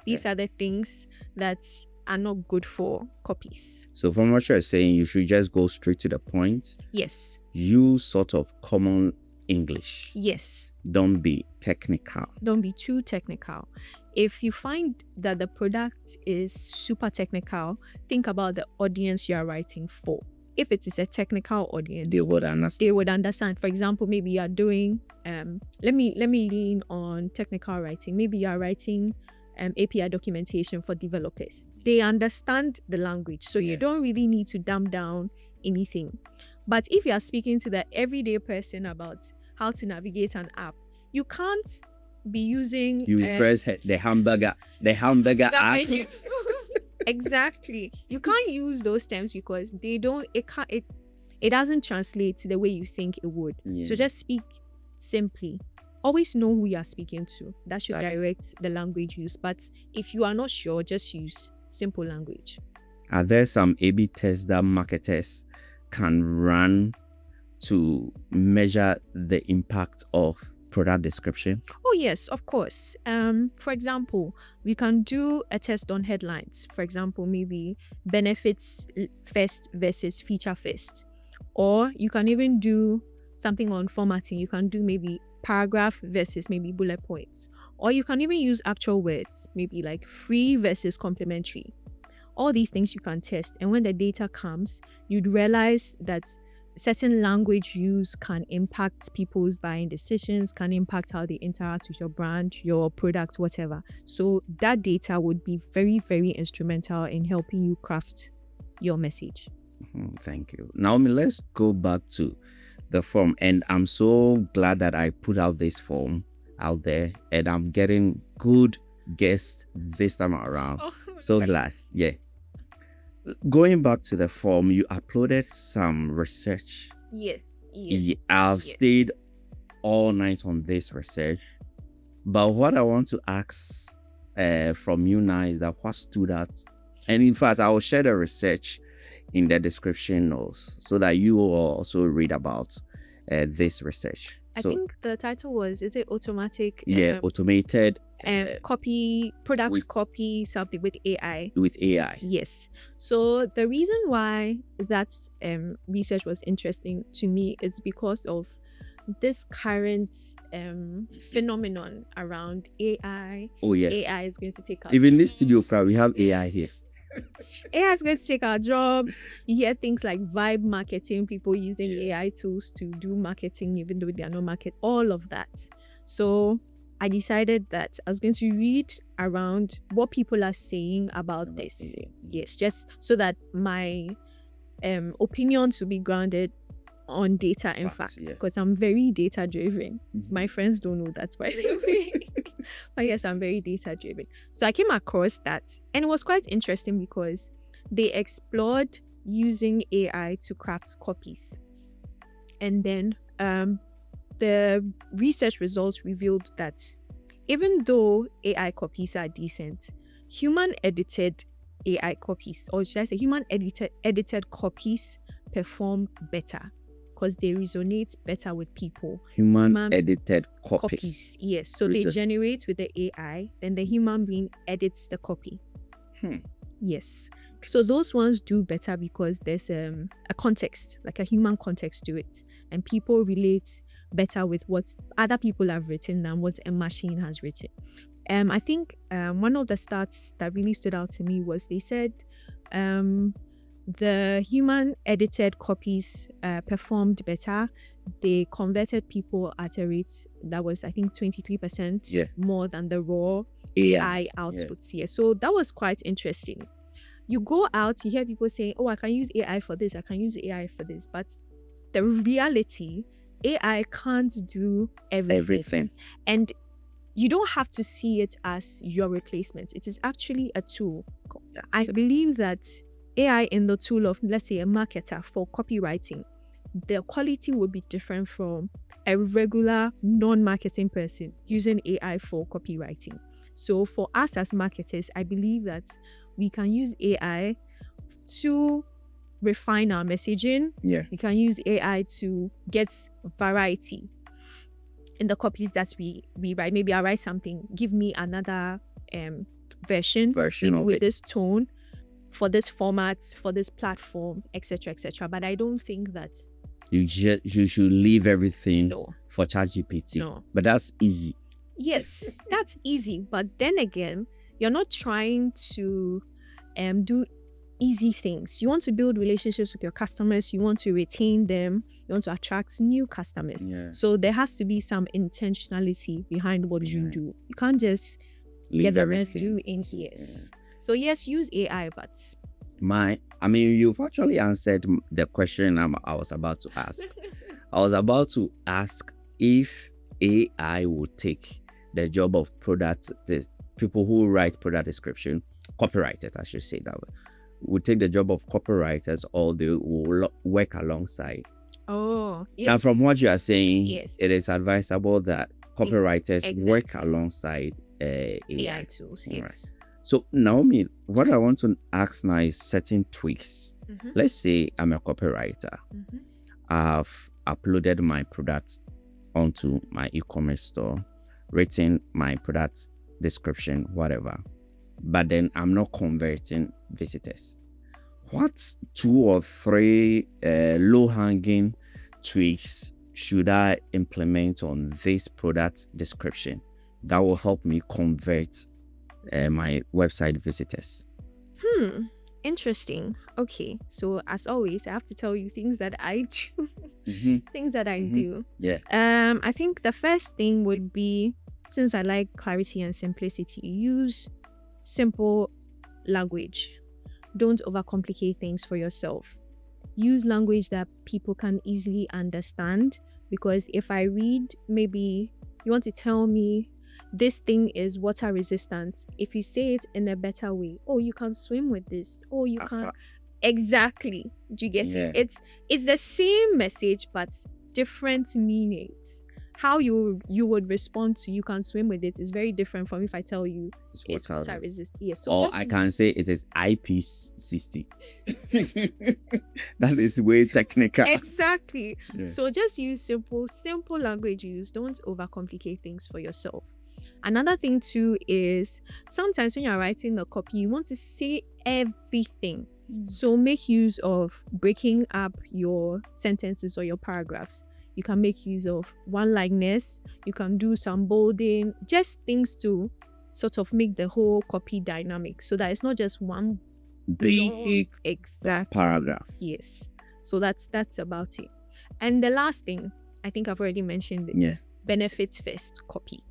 These are the things that are not good for copies. So from what you're saying, you should just go straight to the point. Yes. Use sort of common English. Yes. Don't be technical. Don't be too technical. If you find that the product is super technical, think about the audience you are writing for. If it is a technical audience, they would understand. For example, maybe you are doing let me lean on technical writing. Maybe you are writing API documentation for developers. They understand the language, so you don't really need to dumb down anything. But if you are speaking to the everyday person about how to navigate an app, you can't be using press the hamburger app. Exactly. You can't use those terms because it doesn't translate the way you think it would. So just speak simply. Always know who you are speaking to. That should direct the language use. But if you are not sure, just use simple language. Are there some A/B tests that marketers can run to measure the impact of product description? Oh yes, of course. For example, we can do a test on headlines. For example, maybe benefits first versus feature first. Or you can even do something on formatting. You can do maybe paragraph versus maybe bullet points. Or you can even use actual words, maybe like free versus complimentary. All these things you can test. And when the data comes, you'd realize that certain language use can impact people's buying decisions, can impact how they interact with your brand, your product, whatever. So that data would be very, very instrumental in helping you craft your message. Thank you. Naomi, let's go back to the form. And I'm so glad that I put out this form out there and I'm getting good guests this time around. So glad. Yeah. Going back to the form, you uploaded some research. Yes. I've stayed all night on this research. But what I want to ask from you now is that what stood out? And in fact, I will share the research in the description notes so that you will also read about this research. I think the title was, is it automatic? Automated. Copy products, copy something with AI. With AI. Yes. So the reason why that research was interesting to me is because of this current phenomenon around AI. Oh yeah. AI is going to take our Even jobs. this studio, we have AI here. AI is going to take our jobs. You hear things like vibe marketing, people using AI tools to do marketing, even though they are not market, all of that. So I decided that I was going to read around what people are saying about this. Yes, just so that my opinions will be grounded on data, in fact, because I'm very data driven. My friends don't know that, by the way. But yes, I'm very data driven. So I came across that and it was quite interesting because they explored using AI to craft copies. And then the research results revealed that even though AI copies are decent, human edited AI copies, or should I say human edited copies, perform better because they resonate better with people. Human edited copies. Yes. So they generate with the AI, then the human being edits the copy. Yes. So those ones do better because there's a context, like a human context to it, and people relate better with what other people have written than what a machine has written. I think one of the stats that really stood out to me was they said the human edited copies performed better. They converted people at a rate that was, I think, 23% more than the raw AI outputs. Yeah. So that was quite interesting. You go out, you hear people saying, oh, I can use AI for this, I can use AI for this. But the reality, AI can't do everything. And you don't have to see it as your replacement. It is actually a tool. I believe that AI in the tool of, let's say, a marketer for copywriting, the quality would be different from a regular non-marketing person using AI for copywriting. So for us as marketers, I believe that we can use AI to refine our messaging. We can use AI to get variety in the copies that we write. Maybe I write something, give me another version with this tone, for this format, for this platform, etc., etc. But I don't think that you should leave everything for ChatGPT. No. But that's easy. Yes, that's easy. But then again, you're not trying to do easy things. You want to build relationships with your customers. You want to retain them. You want to attract new customers. So there has to be some intentionality behind what you do. You can't just get around doing yes. So yes, use AI, but you've actually answered the question I was about to ask. I was about to ask if AI would take the job of the people who write product description, copywriters, I should say that way, would take the job of copywriters, or they will work alongside. Oh, yes. And from what you are saying, it is advisable that copywriters work alongside AI tools. Yes. Right. So Naomi, what I want to ask now is certain tweaks. Let's say I'm a copywriter. I've uploaded my product onto my e-commerce store, written my product description, whatever. But then I'm not converting visitors. What 2 or 3 low-hanging tweaks should I implement on this product description that will help me convert my website visitors? Interesting. Okay, so as always, I have to tell you things that I do. Things that I do. I think the first thing would be, since I like clarity and simplicity, use simple language. Don't overcomplicate things for yourself. Use language that people can easily understand, because if I read, maybe you want to tell me this thing is water resistant. If you say it in a better way, oh, you can swim with this, oh, you can. Exactly. Do you get it? It's the same message but different meanings. How you would respond to you can swim with it is very different from if I tell you it's water resistant. Yes. So or I can say it is IP60. That is way technical. Exactly. So just use simple language use. Don't overcomplicate things for yourself. Another thing too is sometimes when you're writing the copy, you want to say everything. So make use of breaking up your sentences or your paragraphs. You can make use of one-liners. You can do some bolding, just things to sort of make the whole copy dynamic, so that it's not just one big paragraph. Yes. So that's about it. And the last thing, I think I've already mentioned it. Benefits first copy.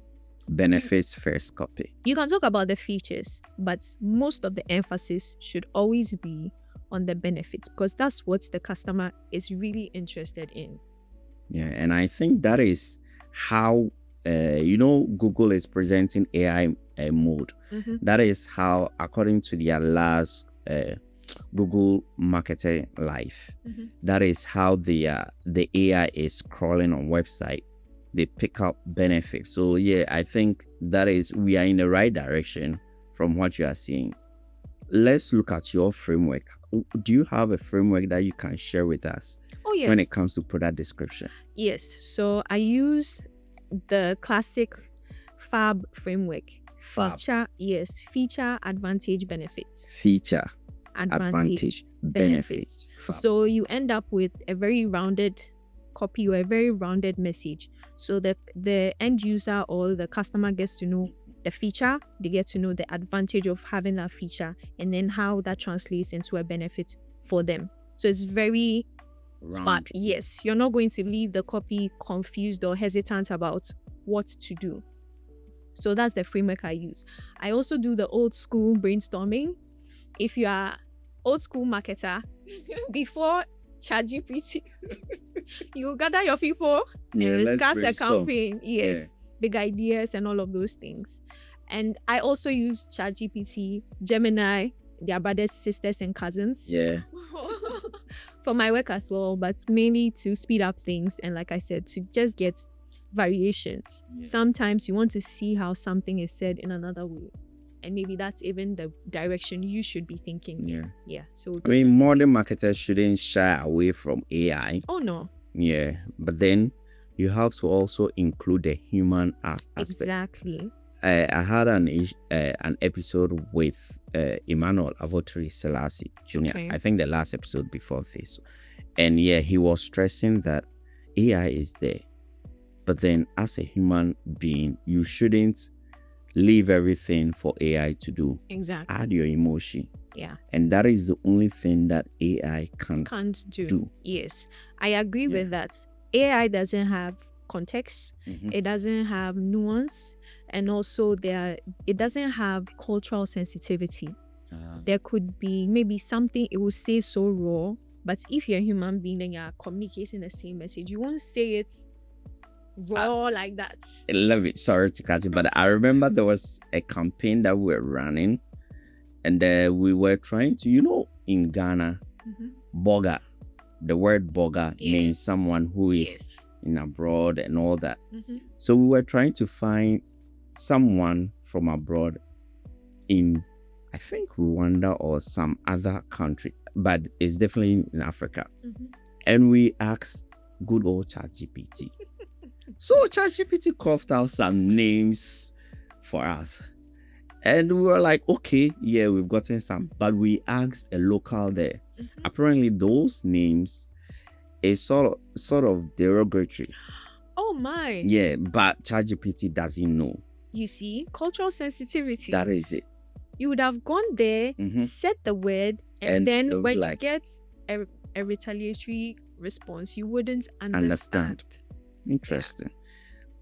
Benefits first copy. You can talk about the features, but most of the emphasis should always be on the benefits, because that's what the customer is really interested in. And I think that is how Google is presenting AI mode. That is how, according to their last Google Marketer Live. That is how the AI is crawling on website. They pick up benefits. So yeah, I think that is, we are in the right direction from what you are seeing. Let's look at your framework. Do you have a framework that you can share with us? Oh, yes. When it comes to product description? Yes. So I use the classic FAB framework. FAB. Feature, advantage, benefits. Feature, advantage, benefits. FAB. So you end up with a very rounded copy or a very rounded message. So that the end user or the customer gets to know the feature, they get to know the advantage of having that feature, and then how that translates into a benefit for them. So it's very round. But yes, you're not going to leave the copy confused or hesitant about what to do. So that's the framework I use. I also do the old school brainstorming. If you are old school marketer, before ChatGPT, you gather your people and discuss a campaign. Yes, big ideas and all of those things. And I also use ChatGPT, Gemini, their brothers, sisters, and cousins. Yeah. For my work as well, but mainly to speed up things. And like I said, to just get variations. Yeah. Sometimes you want to see how something is said in another way. And maybe that's even the direction you should be thinking. Yeah. So I mean, modern marketers shouldn't shy away from AI. Oh no. Yeah. But then you have to also include the human aspect. Exactly. I had an episode with Emmanuel Avotri Selassie Jr. Okay. I think the last episode before this. And yeah, he was stressing that AI is there. But then as a human being, you shouldn't leave everything for AI to do. Exactly. Add your emotion. Yeah. And that is the only thing that AI can't do. Yes. I agree with that. AI doesn't have context. It doesn't have nuance. And also it doesn't have cultural sensitivity. There could be maybe something it will say so raw, but if you're a human being and you're communicating the same message, you won't say it raw like that. I love it. Sorry to cut you, but I remember there was a campaign that we were running, and we were trying to, in Ghana, boga. The word boga means someone who is in abroad and all that. So we were trying to find someone from abroad in, I think, Rwanda or some other country, but it's definitely in Africa. And we asked good old ChatGPT. So ChatGPT coughed out some names for us. And we were like, okay, yeah, we've gotten some. But we asked a local there. Apparently those names is sort of derogatory. Oh my. Yeah, but ChatGPT doesn't know. You see, cultural sensitivity. That is it. You would have gone there, said the word, and then when you get a retaliatory response, you wouldn't understand. Interesting.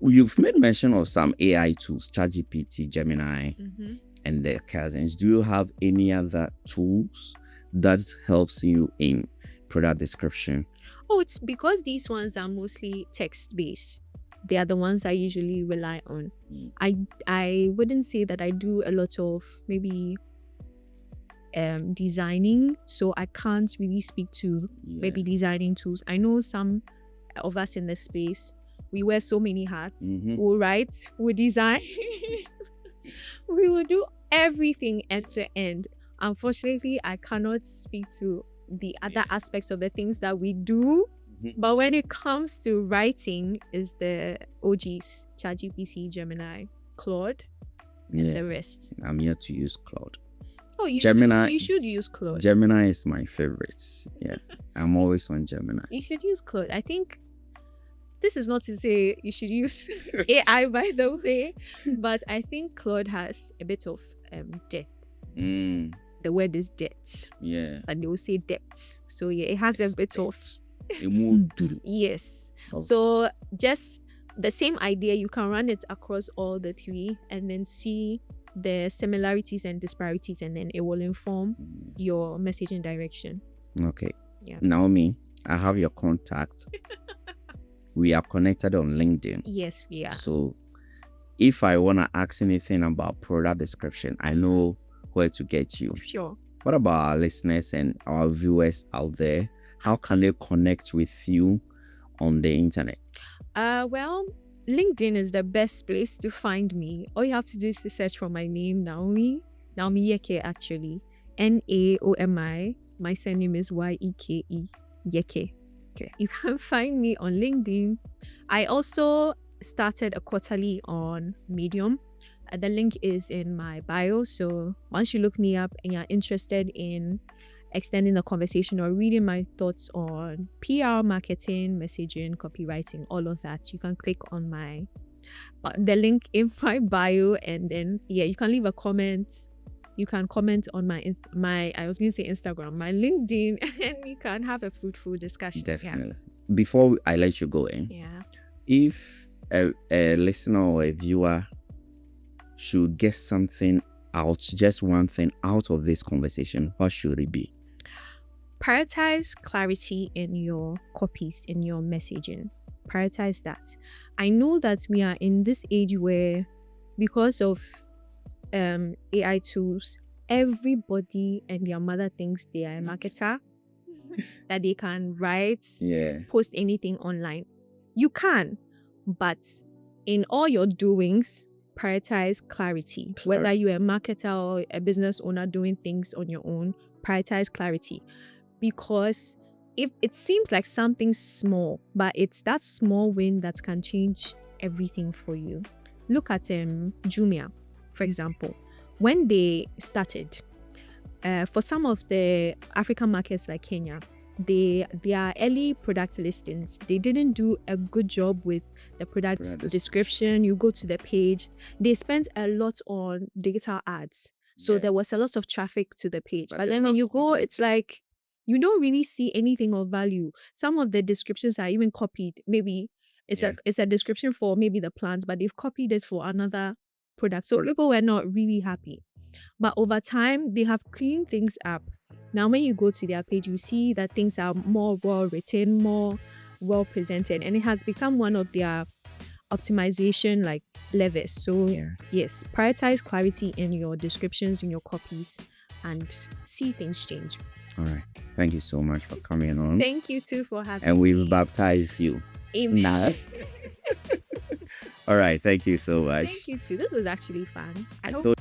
You've made mention of some AI tools, ChatGPT, Gemini, and their cousins. Do you have any other tools that helps you in product description? Oh, it's because these ones are mostly text-based. They are the ones I usually rely on. I wouldn't say that I do a lot of maybe designing, so I can't really speak to maybe designing tools. I know some of us in the space, we wear so many hats. We'll write, we'll design, we will do everything end to end. Unfortunately, I cannot speak to the other aspects of the things that we do. But when it comes to writing, is the OGs, ChatGPT, Gemini, Claude, and the rest. I'm here to use Claude. Oh, Gemini. You should use Claude. Gemini is my favorite. Yeah, I'm always on Gemini. You should use Claude. I think this is not to say you should use AI, by the way, but I think Claude has a bit of depth. The word is depth. Yeah. And they will say depth. So yeah, it has a bit of. Yes. Okay. So just the same idea, you can run it across all the three and then see the similarities and disparities, and then it will inform your messaging direction. Okay. Yeah. Naomi, I have your contact. We are connected on LinkedIn. Yes, we are. So if I want to ask anything about product description, I know where to get you. Sure. What about our listeners and our viewers out there? How can they connect with you on the internet? Well, LinkedIn is the best place to find me. All you have to do is to search for my name, Naomi Yeke, actually. Naomi. My surname is Yeke, Yeke. Okay. You can find me on LinkedIn. I also started a quarterly on Medium. The link is in my bio. So once you look me up and you're interested in extending the conversation or reading my thoughts on PR, marketing, messaging, copywriting, all of that, you can click on the link in my bio, and then you can leave a comment. You can comment on my Instagram, my LinkedIn, and you can have a fruitful discussion. Definitely. Before I let you go if a listener or a viewer should get something out, just one thing out of this conversation, what should it be? Prioritize clarity in your copies, in your messaging. Prioritize that. I know that we are in this age where, because of AI tools, everybody and their mother thinks they are a marketer, that they can write, post anything online. You can, but in all your doings, prioritize clarity. Whether you're a marketer or a business owner doing things on your own, prioritize clarity. Because if it seems like something small, but it's that small win that can change everything for you. Look at Jumia, for example. When they started, for some of the African markets like Kenya, their early product listings, they didn't do a good job with the product description. You go to the page, they spent a lot on digital ads. So there was a lot of traffic to the page. But then when you go, it's like, you don't really see anything of value. Some of the descriptions are even copied. Maybe it's a description for maybe the plants, but they've copied it for another product. So people were not really happy. But over time, they have cleaned things up. Now, when you go to their page, you see that things are more well written, more well presented, and it has become one of their optimization levers. So yes, prioritize clarity in your descriptions, in your copies, and see things change. All right. Thank you so much for coming on. Thank you too for having me. And we've baptized you. Amen. All right. Thank you so much. Thank you too. This was actually fun. I hope